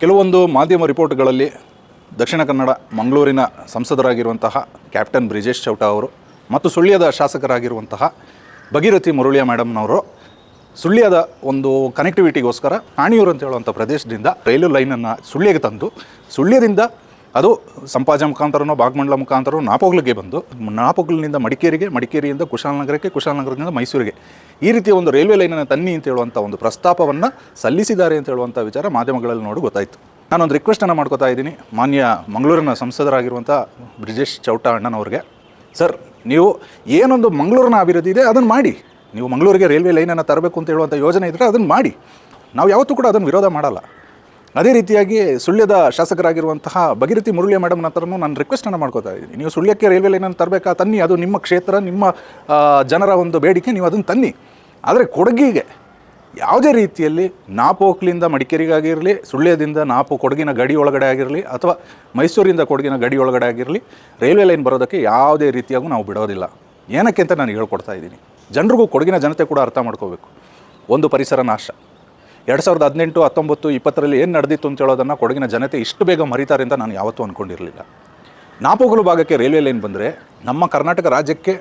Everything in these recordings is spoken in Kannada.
ಕೆಲವೊಂದು ಮಾಧ್ಯಮ ರಿಪೋರ್ಟ್ಗಳಲ್ಲಿ ದಕ್ಷಿಣ ಕನ್ನಡ ಮಂಗಳೂರಿನ ಸಂಸದರಾಗಿರುವಂತಹ ಕ್ಯಾಪ್ಟನ್ ಬ್ರಿಜೇಶ್ ಚೌಟಾ ಅವರು ಮತ್ತು ಸುಳ್ಯದ ಶಾಸಕರಾಗಿರುವಂತಹ ಭಗೀರಥಿ ಮುರುಳಿಯ ಮೇಡಮ್ನವರು ಸುಳ್ಯದ ಒಂದು ಕನೆಕ್ಟಿವಿಟಿಗೋಸ್ಕರ ಆಣಿಯೂರು ಅಂತ ಹೇಳುವಂಥ ಪ್ರದೇಶದಿಂದ ರೈಲು ಲೈನನ್ನು ಸುಳ್ಯಗೆ ತಂದು ಸುಳ್ಯದಿಂದ ಅದು ಸಂಪಾಜ ಮುಖಾಂತರನೋ ಭಾಗಮಂಡಲ ಮುಖಾಂತರ ನಾಪೋಗ್ಲಿಗೆ ಬಂದು ನಾಪೋಗ್ಲಿನಿಂದ ಮಡಿಕೇರಿಗೆ, ಮಡಿಕೇರಿಯಿಂದ ಕುಶಾಲನಗರಕ್ಕೆ, ಕುಶಾಲನಗರದಿಂದ ಮೈಸೂರಿಗೆ ಈ ರೀತಿಯ ಒಂದು ರೈಲ್ವೆ ಲೈನನ್ನು ತನ್ನಿ ಅಂತ ಹೇಳುವಂಥ ಒಂದು ಪ್ರಸ್ತಾಪವನ್ನು ಸಲ್ಲಿಸಿದ್ದಾರೆ ಅಂತ ಹೇಳುವಂಥ ವಿಚಾರ ಮಾಧ್ಯಮಗಳಲ್ಲಿ ನೋಡಿ ಗೊತ್ತಾಯಿತು. ನಾನೊಂದು ರಿಕ್ವೆಸ್ಟನ್ನು ಮಾಡ್ಕೋತಾ ಇದ್ದೀನಿ ಮಾನ್ಯ ಮಂಗಳೂರಿನ ಸಂಸದರಾಗಿರುವಂಥ ಬ್ರಿಜೇಶ್ ಚೌಟಾ ಅಣ್ಣನವ್ರಿಗೆ. ಸರ್, ನೀವು ಏನೊಂದು ಮಂಗಳೂರಿನ ಅಭಿವೃದ್ಧಿ ಇದೆ ಅದನ್ನು ಮಾಡಿ. ನೀವು ಮಂಗಳೂರಿಗೆ ರೈಲ್ವೆ ಲೈನನ್ನು ತರಬೇಕು ಅಂತ ಹೇಳುವಂಥ ಯೋಜನೆ ಇದ್ದರೆ ಅದನ್ನು ಮಾಡಿ. ನಾವು ಯಾವತ್ತೂ ಕೂಡ ಅದನ್ನು ವಿರೋಧ ಮಾಡಲ್ಲ. ಅದೇ ರೀತಿಯಾಗಿ ಸುಳ್ಯದ ಶಾಸಕರಾಗಿರುವಂತಹ ಭಗೀರಥಿ ಮುರುಳಿಯ ಮೇಡಮ್ನ ಹತ್ರನೂ ನಾನು ರಿಕ್ವೆಸ್ಟನ್ನು ಮಾಡ್ಕೋತಾ ಇದ್ದೀನಿ. ನೀವು ಸುಳ್ಯಕ್ಕೆ ರೈಲ್ವೆ ಲೈನನ್ನು ತರಬೇಕಾ ತನ್ನಿ, ಅದು ನಿಮ್ಮ ಕ್ಷೇತ್ರ, ನಿಮ್ಮ ಜನರ ಒಂದು ಬೇಡಿಕೆ, ನೀವು ಅದನ್ನು ತನ್ನಿ. ಆದರೆ ಕೊಡಗಿಗೆ ಯಾವುದೇ ರೀತಿಯಲ್ಲಿ ನಾಪೋಕ್ಲಿಂದ ಮಡಿಕೇರಿಗಾಗಿರಲಿ, ಸುಳ್ಯದಿಂದ ಕೊಡಗಿನ ಗಡಿ ಒಳಗಡೆ ಆಗಿರಲಿ ಅಥವಾ ಮೈಸೂರಿಂದ ಕೊಡಗಿನ ಗಡಿ ಒಳಗಡೆ ಆಗಿರಲಿ ರೈಲ್ವೆ ಲೈನ್ ಬರೋದಕ್ಕೆ ಯಾವುದೇ ರೀತಿಯಾಗೂ ನಾವು ಬಿಡೋದಿಲ್ಲ. ಏನಕ್ಕೆ ಅಂತ ನಾನು ಹೇಳ್ಕೊಡ್ತಾ ಇದ್ದೀನಿ. ಜನರಿಗೂ, ಕೊಡಗಿನ ಜನತೆ ಕೂಡ ಅರ್ಥ ಮಾಡ್ಕೋಬೇಕು. ಒಂದು ಪರಿಸರ ನಾಶ 2018, 19, 20ರಲ್ಲಿ ಏನು ನಡೆದಿತ್ತು ಅಂತ ಹೇಳೋದನ್ನು ಕೊಡಗಿನ ಜನತೆ ಇಷ್ಟು ಬೇಗ ಮರೀತಾರೆ ಅಂತ ನಾನು ಯಾವತ್ತೂ ಅಂದ್ಕೊಂಡಿರಲಿಲ್ಲ. ನಾಪೋಗಲು ಭಾಗಕ್ಕೆ ರೈಲ್ವೆ ಲೈನ್ ಬಂದರೆ ನಮ್ಮ ಕರ್ನಾಟಕ ರಾಜ್ಯಕ್ಕೆ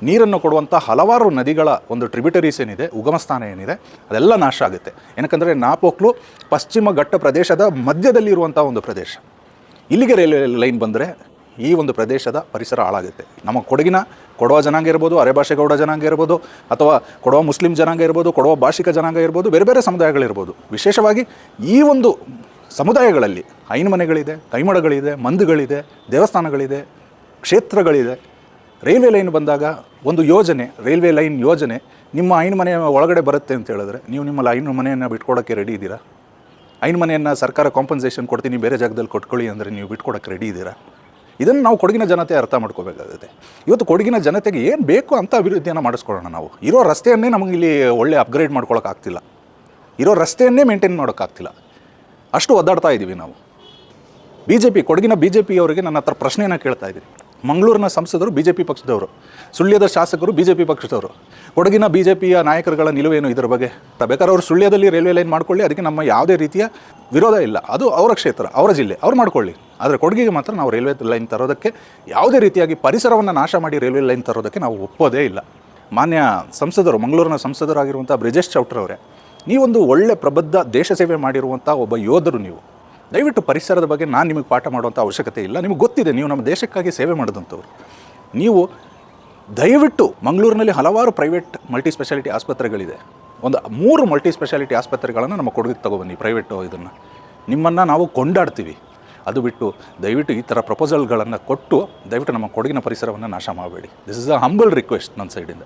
ನೀರನ್ನು ಕೊಡುವಂಥ ಹಲವಾರು ನದಿಗಳ ಒಂದು ಟ್ರಿಬ್ಯೂಟರೀಸ್ ಏನಿದೆ, ಉಗಮ ಸ್ಥಾನ ಏನಿದೆ, ಅದೆಲ್ಲ ನಾಶ ಆಗುತ್ತೆ. ಏನಕ್ಕಂದರೆ ನಾಪೋಕ್ಲು ಪಶ್ಚಿಮ ಘಟ್ಟ ಪ್ರದೇಶದ ಮಧ್ಯದಲ್ಲಿರುವಂಥ ಒಂದು ಪ್ರದೇಶ. ಇಲ್ಲಿಗೆ ರೈಲ್ವೆ ಲೈನ್ ಬಂದರೆ ಈ ಒಂದು ಪ್ರದೇಶದ ಪರಿಸರ ಹಾಳಾಗುತ್ತೆ. ನಮ್ಮ ಕೊಡವ ಜನಾಂಗ ಇರ್ಬೋದು, ಅರೆಭಾಷೆಗೌಡ ಜನಾಂಗ ಇರ್ಬೋದು, ಅಥವಾ ಕೊಡವ ಮುಸ್ಲಿಂ ಜನಾಂಗ ಇರ್ಬೋದು, ಕೊಡವ ಭಾಷಿಕ ಜನಾಂಗ ಇರ್ಬೋದು, ಬೇರೆ ಬೇರೆ ಸಮುದಾಯಗಳಿರ್ಬೋದು. ವಿಶೇಷವಾಗಿ ಈ ಒಂದು ಸಮುದಾಯಗಳಲ್ಲಿ ಐನ್ಮನೆಗಳಿದೆ, ಕೈಮಡಗಳಿದೆ, ಮಂದುಗಳಿದೆ, ದೇವಸ್ಥಾನಗಳಿದೆ, ಕ್ಷೇತ್ರಗಳಿದೆ. ರೈಲ್ವೆ ಲೈನ್ ಬಂದಾಗ ಒಂದು ಯೋಜನೆ, ರೈಲ್ವೆ ಲೈನ್ ಯೋಜನೆ ನಿಮ್ಮ ಐನ್ಮನೆ ಒಳಗಡೆ ಬರುತ್ತೆ ಅಂತ ಹೇಳಿದ್ರೆ ನೀವು ನಿಮ್ಮ ಐನ್ಮನೆಯನ್ನು ಬಿಟ್ಕೊಡೋಕ್ಕೆ ರೆಡಿ ಇದ್ದೀರಾ? ಐನ್ಮನೆಯನ್ನು ಸರ್ಕಾರ ಕಾಂಪನ್ಸೇಷನ್ ಕೊಡ್ತೀನಿ, ಬೇರೆ ಜಾಗದಲ್ಲಿ ಕೊಟ್ಕೊಳ್ಳಿ ಅಂದರೆ ನೀವು ಬಿಟ್ಕೊಡೋಕ್ಕೆ ರೆಡಿ ಇದ್ದೀರಾ? ಇದನ್ನು ನಾವು ಕೊಡಗಿನ ಜನತೆ ಅರ್ಥ ಮಾಡ್ಕೋಬೇಕಾಗುತ್ತೆ. ಇವತ್ತು ಕೊಡಗಿನ ಜನತೆಗೆ ಏನು ಬೇಕು ಅಂತ ಅಭಿವೃದ್ಧಿಯನ್ನು ಮಾಡಿಸ್ಕೊಳ್ಳೋಣ. ನಾವು ಇರೋ ರಸ್ತೆಯನ್ನೇ ನಮಗೆ ಇಲ್ಲಿ ಒಳ್ಳೆ ಅಪ್ಗ್ರೇಡ್ ಮಾಡ್ಕೊಳ್ಳೋಕ್ಕಾಗ್ತಿಲ್ಲ, ಇರೋ ರಸ್ತೆಯನ್ನೇ ಮೇಂಟೈನ್ ಮಾಡೋಕ್ಕಾಗ್ತಿಲ್ಲ, ಅಷ್ಟು ಒದ್ದಾಡ್ತಾ ಇದ್ದೀವಿ ನಾವು. ಕೊಡಗಿನ BJP ಅವರಿಗೆ ನನ್ನ ಹತ್ರ ಪ್ರಶ್ನೆಯನ್ನು ಕೇಳ್ತಾ ಇದ್ದೀನಿ. ಮಂಗಳೂರಿನ ಸಂಸದರು BJP ಪಕ್ಷದವರು, ಸುಳ್ಯದ ಶಾಸಕರು BJP ಪಕ್ಷದವರು. ಕೊಡಗಿನ BJPಯ ನಾಯಕರುಗಳ ನಿಲುವೇನು ಇದರ ಬಗ್ಗೆ? ಬೇಕಾದ್ರೆ ಅವರು ಸುಳ್ಯದಲ್ಲಿ ರೈಲ್ವೆ ಲೈನ್ ಮಾಡ್ಕೊಳ್ಳಿ, ಅದಕ್ಕೆ ನಮ್ಮ ಯಾವುದೇ ರೀತಿಯ ವಿರೋಧ ಇಲ್ಲ. ಅದು ಅವರ ಕ್ಷೇತ್ರ, ಅವರ ಜಿಲ್ಲೆ, ಅವ್ರು ಮಾಡ್ಕೊಳ್ಳಿ. ಆದರೆ ಕೊಡಗಿಗೆ ಮಾತ್ರ ನಾವು ರೈಲ್ವೆ ಲೈನ್ ತರೋದಕ್ಕೆ, ಯಾವುದೇ ರೀತಿಯಾಗಿ ಪರಿಸರವನ್ನು ನಾಶ ಮಾಡಿ ರೈಲ್ವೆ ಲೈನ್ ತರೋದಕ್ಕೆ ನಾವು ಒಪ್ಪೋದೇ ಇಲ್ಲ. ಮಾನ್ಯ ಸಂಸದರು, ಮಂಗಳೂರಿನ ಸಂಸದರಾಗಿರುವಂಥ ಬ್ರಿಜೇಶ್ ಚೌಟ್ರವರೇ, ನೀವೊಂದು ಒಳ್ಳೆ ಪ್ರಬುದ್ಧ ದೇಶ ಸೇವೆ ಮಾಡಿರುವಂಥ ಒಬ್ಬ ಯೋಧರು. ನೀವು ದಯವಿಟ್ಟು ಪರಿಸರದ ಬಗ್ಗೆ ನಾನು ನಿಮಗೆ ಪಾಠ ಮಾಡುವಂಥ ಅವಶ್ಯಕತೆ ಇಲ್ಲ. ನಿಮಗೆ ಗೊತ್ತಿದೆ ನೀವು ನಮ್ಮ ದೇಶಕ್ಕಾಗಿ ಸೇವೆ ಮಾಡಿದಂಥವ್ರು. ನೀವು ದಯವಿಟ್ಟು ಮಂಗಳೂರಿನಲ್ಲಿ ಹಲವಾರು ಪ್ರೈವೇಟ್ ಮಲ್ಟಿ ಸ್ಪೆಷಾಲಿಟಿ ಆಸ್ಪತ್ರೆಗಳಿದೆ. ಒಂದು 3 ಮಲ್ಟಿ ಸ್ಪೆಷಾಲಿಟಿ ಆಸ್ಪತ್ರೆಗಳನ್ನು ನಮ್ಮ ಕೊಡಗಿಗೆ ತಗೊಬನ್ನಿ, ಪ್ರೈವೇಟು. ಇದನ್ನು ನಿಮ್ಮನ್ನು ನಾವು ಕೊಂಡಾಡ್ತೀವಿ. ಅದು ಬಿಟ್ಟು ದಯವಿಟ್ಟು ಈ ಥರ ಪ್ರಪೋಸಲ್ಗಳನ್ನು ಕೊಟ್ಟು ದಯವಿಟ್ಟು ನಮ್ಮ ಕೊಡಗಿನ ಪರಿಸರವನ್ನು ನಾಶ ಮಾಡಬೇಡಿ. This is a humble request ನನ್ನ ಸೈಡಿಂದ.